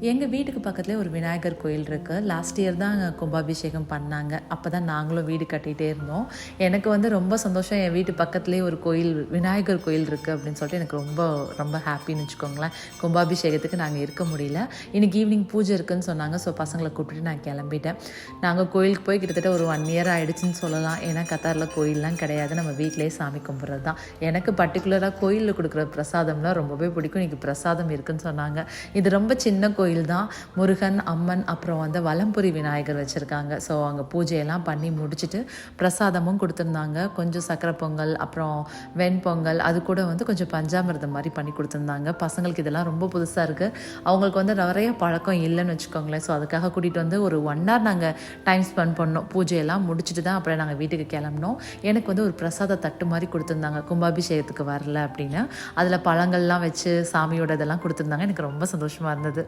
எங்கள் வீட்டுக்கு பக்கத்துலேயே ஒரு விநாயகர் கோயில் இருக்குது. லாஸ்ட் இயர் தான் கும்பாபிஷேகம் பண்ணாங்க. அப்போ தான் நாங்களும் வீடு கட்டிகிட்டே இருந்தோம். எனக்கு வந்து ரொம்ப சந்தோஷம், என் வீட்டு பக்கத்துலேயே ஒரு கோயில், விநாயகர் கோயில் இருக்குது அப்படின்னு சொல்லிட்டு எனக்கு ரொம்ப ரொம்ப ஹாப்பின்னு வச்சுக்கோங்களேன். கும்பாபிஷேகத்துக்கு நாங்கள் இருக்க முடியல. இன்றைக்கி ஈவினிங் பூஜை இருக்குதுன்னு சொன்னாங்க. ஸோ பசங்களை கூப்பிட்டு நான் கிளம்பிட்டேன். நாங்கள் கோயிலுக்கு போய் கிட்டத்தட்ட ஒரு 1 இயர் ஆகிடுச்சின்னு சொல்லலாம். ஏன்னா கத்தாரில் கோயிலெலாம் கிடையாது, நம்ம வீட்டிலேயே சாமி கும்பிட்றது தான். எனக்கு பர்டிகுலராக கோயிலில் கொடுக்குற பிரசாதம்லாம் ரொம்பவே பிடிக்கும். இன்றைக்கி பிரசாதம் இருக்குதுன்னு சொன்னாங்க. இது ரொம்ப சின்ன கோயில் தான். முருகன், அம்மன், அப்புறம் வந்து வலம்புரி விநாயகர் வச்சுருக்காங்க. ஸோ அங்கே பூஜையெல்லாம் பண்ணி முடிச்சுட்டு பிரசாதமும் கொடுத்துருந்தாங்க. கொஞ்சம் சக்கரை பொங்கல், அப்புறம் வெண்பொங்கல், அது கூட வந்து கொஞ்சம் பஞ்சாமிர்தம் மாதிரி பண்ணி கொடுத்துருந்தாங்க. பசங்களுக்கு இதெல்லாம் ரொம்ப புதுசாக இருக்குது. அவங்களுக்கு வந்து நிறைய பழக்கம் இல்லைன்னு வச்சுக்கோங்களேன். ஸோ அதுக்காக கூட்டிகிட்டு வந்து ஒரு 1 hour நாங்கள் டைம் ஸ்பெண்ட் பண்ணோம். பூஜையெல்லாம் முடிச்சுட்டு தான் அப்புறம் நாங்கள் வீட்டுக்கு கிளம்பினோம். எனக்கு வந்து ஒரு பிரசாத தட்டு மாதிரி கொடுத்துருந்தாங்க, கும்பாபிஷேகத்துக்கு வரல அப்படின்னு. அதில் பழங்கள்லாம் வச்சு சாமியோட இதெல்லாம் கொடுத்துருந்தாங்க. எனக்கு ரொம்ப சந்தோஷமாக இருந்தது.